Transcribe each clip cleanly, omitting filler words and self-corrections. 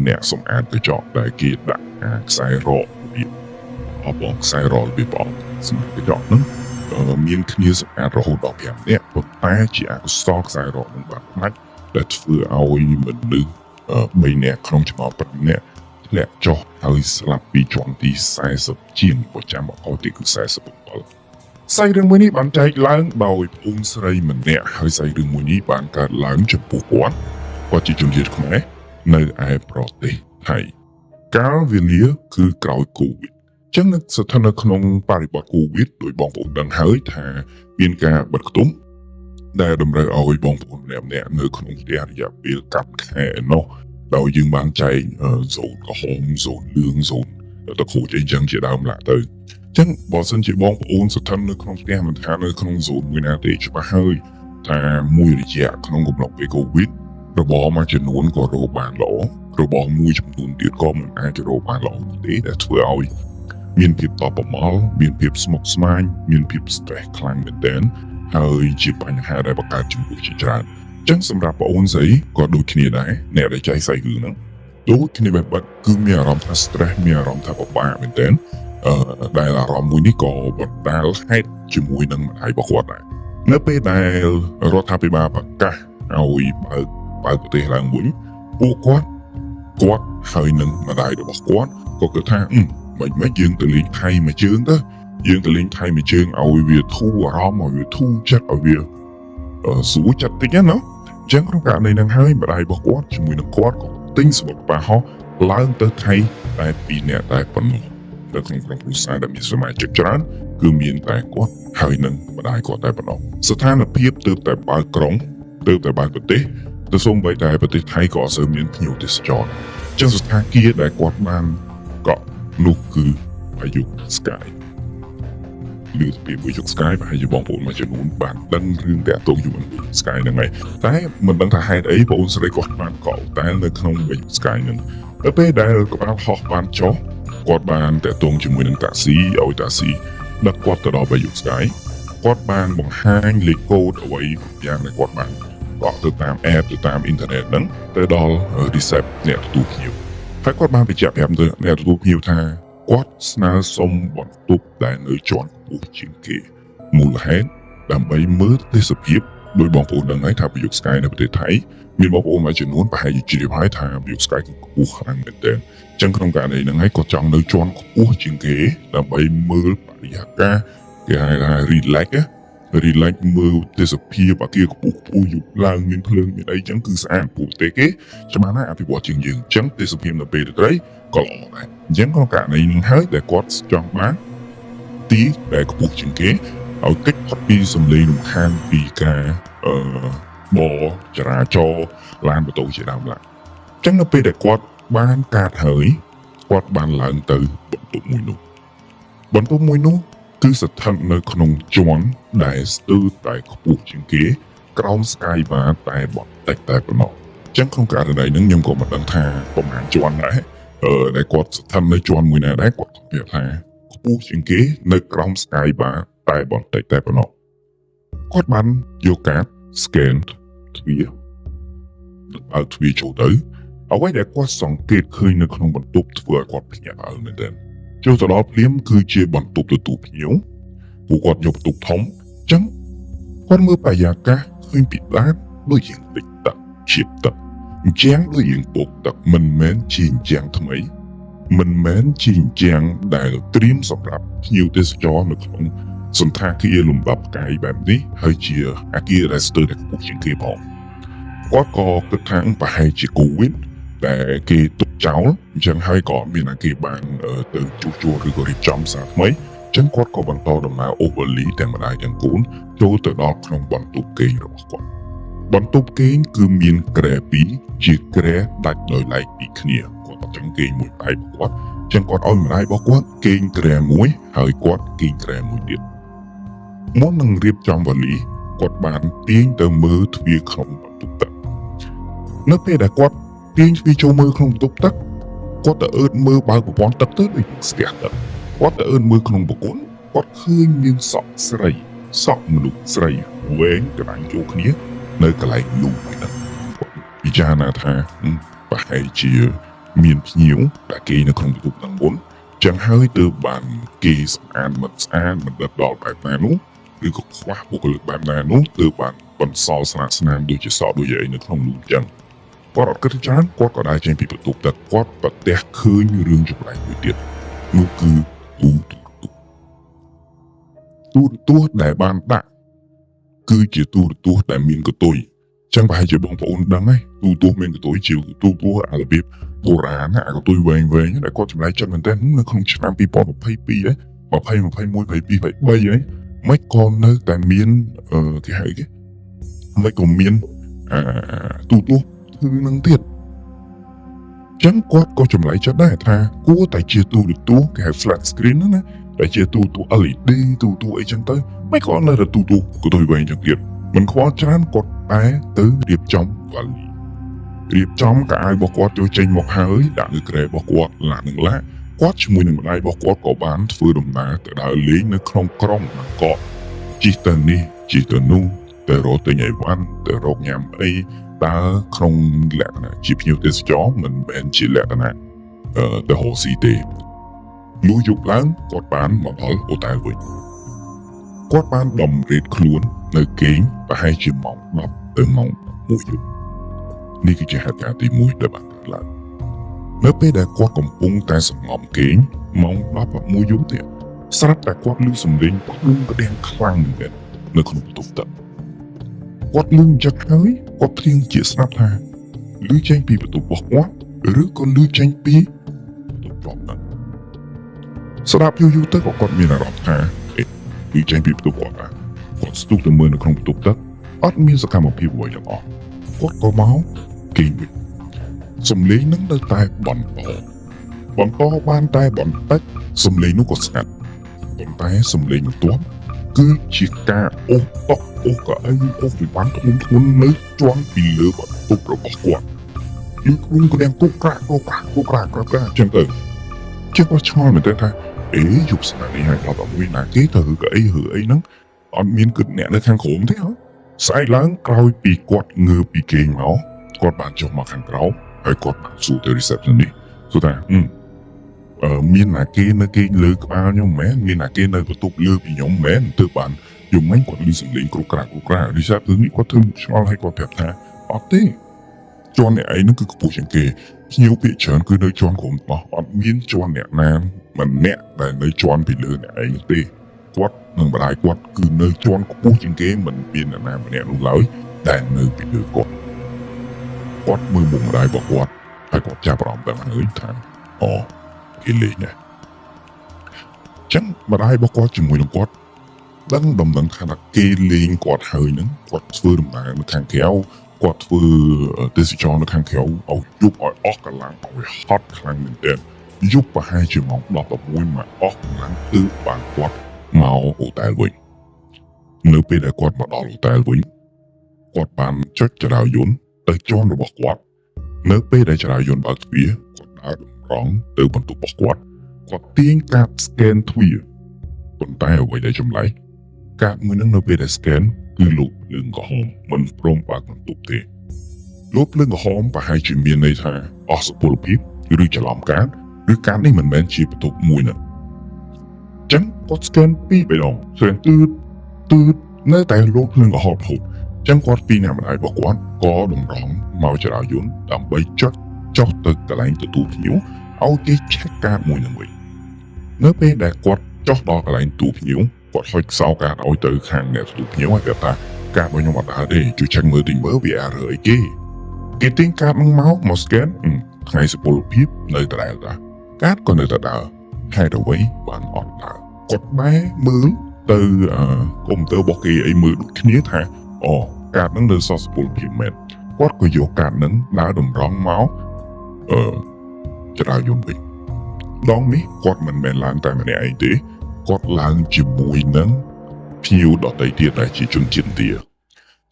អ្នកសំអាតកញ្ចក់ដែលគេដាក់ខ្សែរ៉កវាអបខ្សែរ៉កវាបសម្រាប់កញ្ចក់ហ្នឹងមានគ្នាសម្អាតរហូតដល់5នាក់ប៉ុន្តែជាអកុសលខ្សែរ៉កនឹងបាត់ផ្នែកដែលធ្វើឲ្យមនុស្ស3នាក់ក្នុងចំណោម5នាក់ធ្លាក់ចុះហើយស្លាប់ពីជាន់ទី40ជាងប្រចាំបកទីគឺ47សាច់រឿងមួយនេះបានចែកឡើងដោយប្អូនស្រីម្នាក់ហើយសាច់រឿងមួយនេះបានកើតឡើងចំពោះគាត់ជាជនជាតិខ្មែរនៅឯប្រទេសថៃកាលវេលាគឺក្រោយកូវីដចឹងស្ថិតនៅក្នុងបរិបទកូវីដដោយបងប្អូនដឹងហើយថាមានការបិទខ្ទប់ដែលតម្រូវឲ្យបងប្អូនម្នាក់នៅក្នុងផ្ទះរយៈពេល9ខែនោះដោយយើងបានចែកโซนក្រហមโซนលឿងโซนតខូចអីចឹងជាដើមឡាទៅចឹងបើសិនជាបងប្អូនស្ថិតនៅក្នុងផ្ទះមិនថានៅក្នុងโซนមួយណាទេច្បាស់ហើយថាមួយរយៈក្នុងកំឡុងពេលកូវីដរបរមួយចំនួនក៏រកបានល្អរបរមួយចំនួនទៀតក៏មិនអាចរកបានល្អទេដែលធ្វើឲ្យមានភាពតបប្រមល់មានភាពស្មុគស្មាញមានភាព stress ខ្លាំងមែនទែនហើយជាបញ្ហាដែលបង្កើតជំងឺជាច្រើនចឹងសម្រាប់បងអូនស្រីក៏ដូចគ្នាដែរអ្នកដែលចែកសាច់រឿងហ្នឹងដូចគ្នាបែបបាត់គឺមានអារម្មណ៍ថា stress មានអារម្មណ៍ថាពិបាកមែនទែនដែលអារម្មណ៍មួយនេះក៏បណ្ដាលហេតុជាមួយនឹងម្ដាយរបស់គាត់ដែរនៅពេលដែលរដ្ឋាភិបាលប្រកាសឲ្យបើកប្រទេសឡើងវិញពួកគាត់ហើយនឹងម្ដាយរបស់គាត់ក៏គិតថាមិនយើងទៅលេងថៃមួយជើងទៅយើងទៅលេងថៃមួយជើងឲ្យវាធូរអារម្មណ៍ឲ្យវាធូរចិត្តឲ្យវាស្រួលចិត្តតិចណាអញ្ចឹងក្នុងករណីហ្នឹងហើយម្ដាយរបស់គាត់ជាមួយនឹងគាត់ក៏ទិញសម្បត្តិបាហោះឡើងទៅថៃតែ2នាក់តែប៉ុណ្ណោះនៅក្នុងក្រុមគ្រួសារដែលមានសមាជិកច្រើនគឺមានតែគាត់ហើយនឹងម្ដាយគាត់តែប៉ុណ្ណោះស្ថានភាពទើបតែបើកក្រុងទើបតែបើកប្រទេសទៅសូម្បីតែប្រទេសថៃក៏អត់សូវមានភ្ញៀវទេសចរអញ្ចឹងស្ថានភាពដែលគាត់បានកក់នោះគឺអាយុ Sky ឬពីមួយយុគ Sky ប្រហែលជាបងប្អូនមួយចំនួនបានដឹងរឿងតាក់ទងជាមួយនឹង Sky ហ្នឹងហើយតែមិនដឹងថាហេតុអីបងប្អូនស្រីគាត់បានកក់តែនៅក្នុងវិយុគ Sky ហ្នឹងទៅពេលដែលក្បាលហោះបានចុះគាត់បានតាក់ទងជាមួយនឹងតាក់ស៊ីឲ្យតាក់ស៊ីដឹកគាត់ទៅដល់វិយុគ Sky គាត់បានបង្ហាញលេខកូដអ្វីយ៉ាងដែលគាត់បានកក់ទៅតាម app ទៅតាមអ៊ីនធឺណិតហ្នឹងទៅដល់ recept អ្នកទទួលភ្ញៀវហើយគាត់បានបញ្ជាក់ប្រាប់ទៅអ្នកទទួលភ្ញៀវថាគាត់ស្នើសុំបន្ទប់ដែលនៅជាន់ខ្ពស់ជាងគេមូលហេតុដើម្បីមើលទេសភាពដោយបងប្អូនដឹងហើយថាវិយុគ Sky នៅប្រទេសថៃមានបងប្អូនមួយចំនួនប្រហែលជាជ្រាបហើយថាវិយុគ Sky គឺខ្ពស់ខ្លាំងមែនទែនអញ្ចឹងក្នុងករណីហ្នឹងហើយគាត់ចង់នៅជាន់ខ្ពស់ជាងគេដើម្បីមើលបរិយាកាសគេហៅថា relax មើលទេសភាពអាគារខ្ពស់យប់ឡើងមានភ្លើងមានអីចឹងគឺស្អាតពួកទេគេច្បាស់ណាស់អភិវឌ្ឍជាងយើងចឹងទេសភាពនៅពេលរាត្រីក៏ល្អដែរអញ្ចឹងក្នុងករណីនេះហើយដែលគាត់ចង់បានទីដែលខ្ពស់ជាងគេឲ្យកិច្ចផុតពីសម្លេងរំខានពីការបចរាចរណ៍ឡានម៉ូតូជាដើមឡើយអញ្ចឹងនៅពេលដែលគាត់បានកាត់ហើយគាត់បានឡើងទៅបន្ទប់មួយនោះគឺស្ថិតនៅក្នុងជាន់ដែលស្ទើរតែខ្ពស់ជាងគេក្រោម Sky Bar តែបន្តិចតែប៉ុណ្ណោះអញ្ចឹងក្នុងករណីហ្នឹងខ្ញុំក៏មិនដឹងថាប្រហែលជាន់ដែរដែលគាត់ស្ថិតនៅជាន់មួយណាដែរគាត់ប្រាប់ថាខ្ពស់ជាងគេនៅក្រោម Sky Bar តែបន្តិចតែប៉ុណ្ណោះគាត់បានយកកាត scan ទ្វារបើកទ្វារចូលទៅអ្វីដែលគាត់សង្កេតឃើញនៅក្នុងបន្ទប់ធ្វើឲ្យគាត់ភ្ញាក់ផ្អើលមែនទែនចូលទៅដល់ភ្លាមគឺជាបន្ទប់ទទួលភ្ញៀវពួកគាត់យកបន្ទប់ធំអញ្ចឹងគាត់មើលបរិយាកាសឃើញពីដាតដូចជាតិចទឹកឈៀបទឹកអញ្ចឹងដូចជាពុកទឹកមិនមែនជាអញ្ចឹងថ្មីមិនមែនជាអញ្ចឹងដែលត្រៀមសម្រាប់ភ្ញៀវទេសចរនៅក្នុងសន្តាគារលំដាប់ផ្កាយបែបនេះហើយជាអាគារដែលស្ទើរតែខ្ពស់ជាងគេផងគាត់ក៏គិតថាប្រហែលជាកូវីដដែលគេទុកចោលអញ្ចឹងហើយក៏មានអាគេបានទៅជួសជុលឬក៏រៀបចំសារថ្មីអញ្ចឹងគាត់ក៏បន្តដំណើរអូវលីទាំងម្ដាយទាំងកូនចូលទៅដល់ក្នុងបន្ទប់គេងរបស់គាត់បន្ទប់គេងគឺមានគ្រែ2ជាគ្រែដាច់ដោយឡែកពីគ្នាគាត់អត់ចង់គេងមួយបែបគាត់អញ្ចឹងគាត់ឲ្យម្ដាយរបស់គាត់គេងគ្រែមួយហើយគាត់គេងគ្រែមួយទៀតមុននឹងរៀបចំវ៉ាលីគាត់បានទាញទៅមើលទ្វារក្នុងបន្ទប់ទឹកនៅពេលដែលគាត់ទាញទ្វារចូលមើលក្នុងបន្ទប់ទឹកគាត់ទៅអឺតមើលបើកប្រព័ន្ធទឹកទៅដូចស្ទះទឹកគាត់ទៅអឺតមើលក្នុងប្រព័ន្ធគាត់ឃើញមានសក់ស្រីសក់មនុស្សស្រីវែងក្រាញ់ចូលគ្នានៅកន្លែងលូមួយហ្នឹងគាត់ពិចារណាថា ប្រហែលជាមានភ្ញៀវដែលគេនៅក្នុងបន្ទប់ហ្នឹងមុនចឹងហើយទើបបានគេសម្អាតមិនស្អាតមិនដិតដល់បែបណានោះឬក៏ខ្វះបុគ្គលិកបែបណានោះទើបបានបន្សល់ស្នាស្នាមដូចជាសក់ដូចអីនៅក្នុងនោះចឹងគាត់អត់គិតច្រើនគាត់ក៏ដែរចេញពីបន្ទប់ទឹកគាត់ប្រទះឃើញរឿងចម្លែកមួយទៀតនោះគឺទូរទស្សន៍ដែលបានដាក់គឺជាទូរទស្សន៍ដែលមានកតុយចឹងប្រហែលជាបងប្អូនដឹងហើយទូរទស្សន៍មានកតុយជាទូរទស្សន៍អារបៀបបុរាណអាកតុយវែងដែលគាត់ចម្លែកចិត្តមែនទែននៅក្នុងឆ្នាំ2022ហើយ20 21 22 23ហើយមិនក៏នៅតែមានគេហៅគេមិនក៏មានទូរទស្សន៍គឺនឹងទៀតចឹងគាត់ក៏ចម្លែកចិត្តដែរថាគួរតែជាទូរទស្សន៍គេហៅ flat screen ណាតែជាទូរទស្សន៍ LED ទូរទស្សន៍អីចឹងទៅមិនក៏នៅតែទូរទស្សន៍កតុយវែងចឹងទៀតមិនខ្វល់ច្រើនគាត់តែទៅរៀបចំវ៉ាលីរៀបចំកៅអៅរបស់គាត់ចូលចេញមកហើយដាក់លើគ្រែរបស់គាត់ឡានឹងឡាគាត់ជាមួយនឹងម្ដាយរបស់គាត់ក៏បានធ្វើដំណើរទៅដើរលេងនៅក្នុងក្រុងបាងកកជិះទៅនេះជិះទៅនោះទៅរកទិញអីវ៉ាន់ទៅរកញ៉ាំអីដើរក្នុងលក្ខណៈជាភ្ញៀវទេសចរមិនមែនជាលក្ខណៈទៅហោស៊ីទេលុះយប់ឡើងគាត់បានមកដល់ហូតែលវិញគាត់បានដំរៀបខ្លួននៅគេងប្រហែលជាម៉ោង10ទៅម៉ោង1យប់នេះគឺជាហេតុការណ៍ទី1ដែលបានកើតឡើងនៅពេលដែលគាត់កំពុងតែសង្ងំគេងម៉ោង10 1យប់ទៀតស្រាប់តែគាត់ឮសំឡេងផ្ដួងផ្ដាំខ្លាំងមែននៅក្នុងបន្ទប់ទឹកគាត់លឺអញ្ចឹងហើយគាត់ព្រៀងជាស្ដាប់ថាឮចេញពីបន្ទប់របស់គាត់ឬក៏ឮចេញពីបន្ទប់របស់គាត់ស្ដាប់យូរទៅក៏គាត់មានអារម្មណ៍ថាឮចេញពីបន្ទប់គាត់គាត់ស្ទុះទៅមើលនៅក្នុងបន្ទប់ទឹកអត់មានសកម្មភាពអ្វីទាំងអស់គាត់ក៏មកគេងវិញសំឡេងនឹងនៅតែបន្តបានតែបន្តិចសំឡេងនោះក៏ស្ងាត់ប៉ុន្តែសំឡេងបន្ទាប់គឺជាការអូសតុកអូសកៅអីអូសវិបានធ្ងន់នៅជាន់ពីលើបន្ទប់របស់គាត់លឺខ្លួនក៏ទាំងគុកក្រាក់ចឹងទៅជាគាត់ឆ្ងល់មែនទេថាយប់ស្នានេះហើយដល់មួយណាគេទៅកៅអីហ្នឹងអត់មានគិតអ្នកនៅខាងក្រោមទេហ៎ស្អែកឡើងក្រោយពីគាត់ងើបពីគេងមកគាត់បានចុះមកខាងក្រោមហើយគាត់បានសួរទៅ receptionist សួរថាមានណាគេនៅគេងលើក្បាលខ្ញុំមែនមានណាគេនៅបន្ទប់លើពីខ្ញុំមែនទើបបានយំមិញគាត់ឮសំឡេងគ្រូក្រាស់ receptionist គាត់ធ្វើឆ្ងល់ហើយគាត់ប្រាប់ថាអត់ទេជាន់អ្នកឯងហ្នឹងគឺខ្ពស់ជាងគេភ្ញៀវភាគច្រើនគឺនៅជាន់ក្រោមបោះអត់មានជាន់អ្នកណាម្នាក់ដែលនៅជាន់ពីលើអ្នកឯងទេគាត់នឹងម្ដាយគាត់គឺនៅជាន់ខ្ពស់ជាងគេមិនមានអ្នកណាម្នាក់នោះឡើយដែលនៅពីលើគាត់មើលមុខម្ដាយរបស់គាត់ហើយគាត់ចាប់អារម្មណ៍ដល់ហើយថាគេលេងណាចឹងម្ដាយរបស់គាត់ជាមួយនឹងគាត់ដឹងដំណឹងថាគេលេងគាត់ហើយហ្នឹងគាត់ធ្វើដំណើរនៅខាងក្រៅគាត់ធ្វើទេសចរនៅខាងក្រៅឲ្យយប់ឲ្យអស់កម្លាំងឲ្យហត់ខ្លាំងមែនទែនយប់ប្រហែលជាម៉ោង10 11មកអស់កម្លាំងទើបបានគាត់មកហូតែលវិញនៅពេលដែលគាត់មកដល់ហូតែលវិញគាត់បានចុចចរាយន្តទៅជាន់របស់គាត់នៅពេលដែលចរាយន្តបើកទ្វារគាត់ដើរតម្រង់ទៅបន្ទប់របស់គាត់ទាញកាត scan ទ្វារប៉ុន្តែអ្វីដែលចម្លែកកាតមួយនឹងនៅពេលដែល scan គឺលោកភ្លើងក្រហមមិនព្រមបើកបន្ទប់ទេលោកភ្លើងក្រហមប្រហែលជាមានន័យថាអស់សុពលភាពឬច្រឡំកាតឬកាតនេះមិនមែនជាបន្ទប់មួយនោះចឹងគាត់ scan 2 3ដង scan ទឺតនៅតែលោកភ្លើងក្រហមរហូតចឹងគាត់ពីអ្នកម្ដាយរបស់គាត់ក៏តម្រង់មកចរាយន្តដើម្បីចុះទៅកន្លែងទទួលភ្ញៀវឲ្យគេឆែកកាតមួយនឹងវិញនៅពេលដែលគាត់ចុះដល់កន្លែងទទួលភ្ញៀវគាត់ហុចខ្សោកាតឲ្យទៅខាងអ្នកទទួលភ្ញៀវហើយប្រាប់ថាកាតរបស់ខ្ញុំអត់ដើរទេជួយឆែកមើលទីមើលវារើអីគេទាញកាតនឹងមក scan ថ្ងៃសុពលភាពនៅដដែលដែរកាតក៏នៅតែដើរហេតុអ្វីបានអត់ដើរគាត់បែរមើលទៅកុំព្យូទ័ររបស់គេអីមើលដូចគ្នាថាកាតនឹងនៅសល់សុពលភាពមែនគាត់ក៏យកកាតនឹងដើរតម្រង់មកចរាយន្តវិញដងនេះគាត់មិនមែនឡើងតែម្នាក់ឯងទេគាត់ឡើងជាមួយនឹងភ្ញៀវដទៃទៀតដែលជាជនជាតិឥណ្ឌា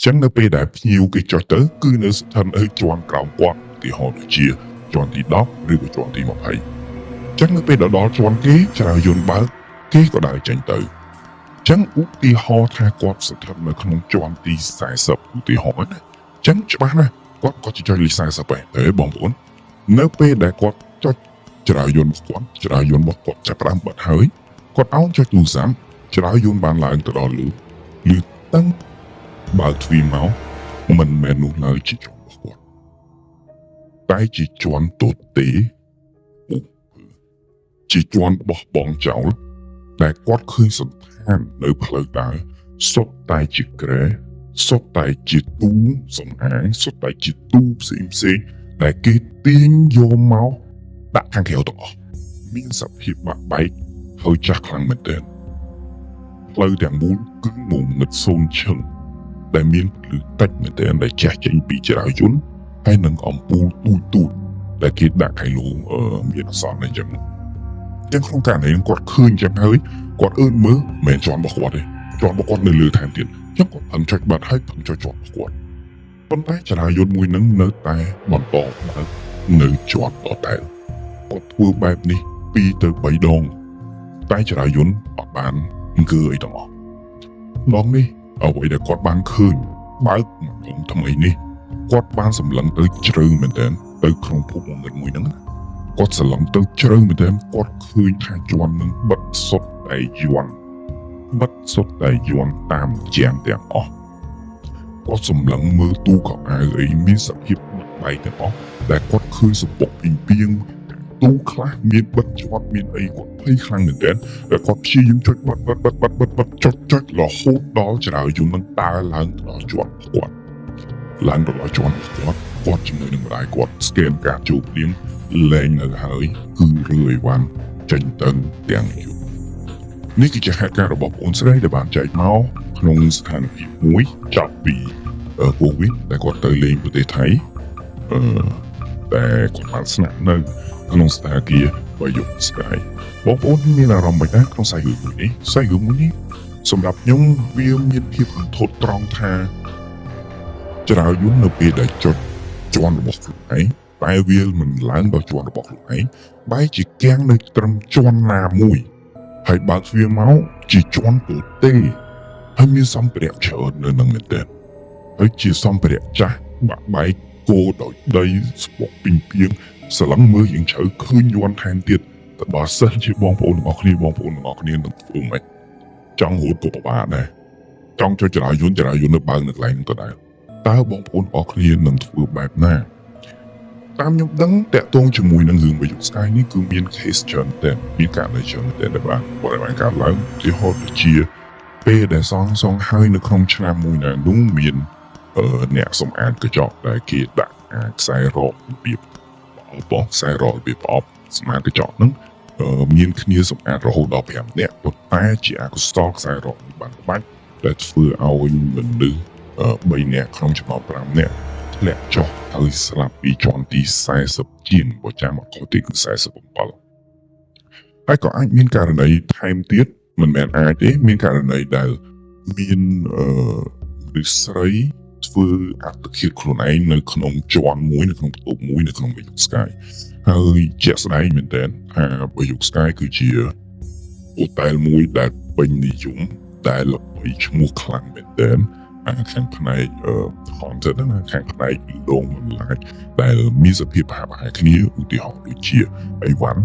ចឹងនៅពេលដែលភ្ញៀវគេចុះទៅគឺនៅស្ថិតនៅជាន់ក្រោមគាត់ទីហោដូចជាជាន់ទី10ឬក៏ជាន់ទី20ចឹងនៅពេលដល់ជាន់គេចរាយន្តបើកគេក៏ដើរចេញទៅចឹងឧទាហរណ៍ថាគាត់ស្ថិតនៅក្នុងជាន់ទី40ឧទាហរណ៍ណាចឹងច្បាស់ណាស់គាត់ក៏ចុចលេខ40ដែរបងប្អូន នៅពេលដែលគាត់ចុចចរាយន្តរបស់គាត់ចាប់ផ្ដើមបិទហើយគាត់អោនចុចទូរស័ព្ទចរាយន្តបានឡើងទៅដល់លើតឹងបើកទ្វារមកមិនមែននោះឡើយជាជាន់របស់គាត់តែជាជាន់ទទេជាជាន់បោះបង់ចោលដែលគាត់ឃើញសន្តាននៅផ្លូវដើរសុទ្ធតែជាក្រែសុទ្ធតែជាទូសំអាងសុទ្ធតែជាទូផ្សេងដែលគេទាញយកមកដាក់ខាងក្រៅទាំងអស់មានសភាពបាក់បែកហើយចាស់ខ្លាំងមែនទែនផ្លូវទាំងមូលគឺងងឹតសូនឈឹងដែលមានពលឺតិចមែនទែនដែលចាស់ចេញពីចរាយន្តហើយនឹងអំពូលទូចដែលគេដាក់ឲ្យលោកមានអសន្នអញ្ចឹងក្នុងករណីនេះគាត់ឃើញចឹងហើយគាត់អើតមើលមិនជាន់របស់គាត់ទេជាន់របស់គាត់នៅលើថែមទៀតចឹងគាត់ផឹងចុចបាត់ហើយផឹងចុចជាន់របស់គាត់ប៉ុន្តែចរាយន្តមួយនឹងនៅតែបន្តបើកនៅជាន់ដដែលគាត់ធ្វើបែបនេះ2 ទៅ 3 ដងតែចរាយន្តអត់បានអង្គើអីទាំងអស់ដងនេះអ្វីដែលគាត់បានឃើញបើកម្ដងថ្មីនេះគាត់បានសម្លឹងទៅជ្រៅមែនទែនទៅក្នុងភពងងឹតមួយហ្នឹងគាត់សម្លឹងទៅជ្រៅមែនទែនគាត់ឃើញថាជាន់នឹងបិទសុទ្ធតែយន់តាមជាងទាំងអស់គាត់សម្លឹងមើលទូខោអាវអីមានសភាពបែកទាំងអស់ដែលគាត់ឃើញសពកពីងទូខ្លះមានបិទជាប់មានអីគាត់ភ័យខ្លាំងមែនទែនតែគាត់ព្យាយាមចុចបិទចុចរហូតដល់ចរាយន្តនឹងដើរឡើងដល់ជាប់គាត់ឡើងដល់ជាប់គាត់ជាមួយនឹងម្ដាយគាត់ស្កេនកាតជូបលៀងលែងនៅហើយគឺរឿអីវ៉ាន់ចេញទៅទាំងយូរនេះគឺជាហេតុការណ៍របស់បងស្រីដែលបានចែកមកក្នុងស្ថានភាពមួយចាប់ពីកូវីដដែលគាត់ទៅលេងប្រទេសថៃតែគាត់បានស្នាក់នៅក្នុងស្ថានភាពវាយុស្កាយបងប្អូនមានអារម្មណ៍មិនដែរក្នុងខ្សែរឿងមួយនេះសម្រាប់ខ្ញុំវាមានភាពរន្ធត់ត្រង់ថាចរាយន្តនៅពេលដែលចុចជាន់របស់ខ្លួនឯងតែវាមិនឡើងដល់ជាន់របស់ខ្លួនឯងបែរជាគាំងនៅត្រឹមជាន់ណាមួយហើយបើកវាមកជាជាន់ទៅទេហើយមានសម្ភារៈច្រើននៅនឹងមែនទែនហើយជាសម្ភារៈចាស់បាក់បែកគោដោយដីស្ពុកពីងស្លឹងមើលយ៉ាងជ្រៅឃើញយន់ថែមទៀតតែបើសិនជាបងប្អូនទាំងអស់គ្នានឹងធ្វើមិនចង់រត់ក៏ពិបាកដែរចង់ចុចចរាយន្តនៅបើកនៅកន្លែងនោះទៅដែរតើបងប្អូនអស់គ្នានឹងធ្វើបែបណាតាមខ្ញុំដឹងតាក់ទងជាមួយនឹងរឿងវាយុស្កាយនេះគឺមាន case ច្រើនតែមានករណីច្រើនតែដែលបានកើតឡើងទីហោដូចជាពេលដែលសងហើយនៅក្នុងឆ្នាំមួយណានោះមានអ្នកសម្អាតកញ្ចក់ដែលគេដាក់ខ្សែរ៉ករបៀបខ្សែរ៉ករបៀបប្រអប់សម្អាតកញ្ចក់ហ្នឹងមានគ្នាសម្អាតរហូតដល់5នាក់ប៉ុន្តែជាអកុសលខ្សែរ៉កបានបាច់ដែលធ្វើឲ្យមនុស្ស3នាក់ក្នុងចំណោម5នាក់ធ្លាក់ចុះហើយស្លាប់ពីជាន់ទី40ជាងបើចាំអត់ខុសទេគឺ47ហើយក៏អាចមានករណីថែមទៀតមិនមែនអាចទេមានករណីដែលមានឬស្រីធ្វើអត្តឃាតខ្លួនឯងនៅក្នុងជាន់មួយនៅក្នុងបន្ទប់មួយនៅក្នុងវិយុស្កាយហើយជាក់ស្ដែងមែនទែនថាវិយុស្កាយគឺជាហូតែលមួយដែលពេញនិយមដែលល្បីឈ្មោះខ្លាំងមែនទែនខាងផ្នែកcontent ណាខាងផ្នែកលងបន្លាចដែលមានសភាពប្រហាក់ប្រហែលគ្នាឧទាហរណ៍ដូចជាអីវ៉ាន់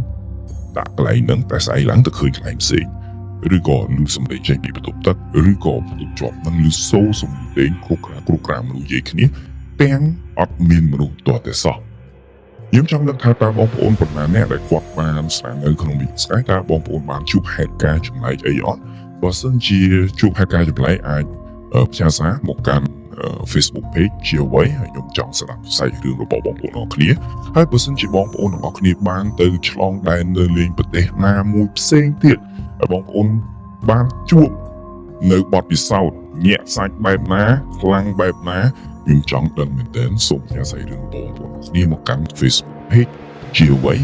ដាក់កន្លែងហ្នឹងតែស្អីឡើងទៅឃើញកន្លែងផ្សេងឬក៏លឺសំឡេងចេញពីបន្ទប់ទឹកឬក៏បន្ទប់ជាប់នឹងលឺសូរសំឡេងគ្រប់ក្រាមមនុស្សនិយាយគ្នាទាំងអត់មានមនុស្សតតែសោះខ្ញុំចង់ដឹងថាតើបងប្អូនប៉ុន្មានអ្នកដែលគាត់បានស្នាក់នៅក្នុងវិទ្យាស្កាយតើបងប្អូនបានជួបហេតុការណ៍ចម្លែកអីអត់បើសិនជាជួបហេតុការណ៍ចម្លែកអាចផ្ញើសារមកកាន់ Facebook page ជាអ្វីហើយខ្ញុំចង់ស្ដាប់ផ្សាយរឿងរបស់បងប្អូនអរគ្នាហើយបើសិនជាបងប្អូនទាំងអស់គ្នាបានទៅឆ្លងដែននៅលេងប្រទេសណាមួយផ្សេងទៀតហើយបងប្អូនបានជួបនៅបទពិសោធន៍ញាក់សាច់បែបណាខ្លាំងបែបណាខ្ញុំចង់ដឹងមែនទែនសូមផ្ញើសាររឿងបងប្អូនគ្នាមកកាន់ Facebook page ជាអ្វី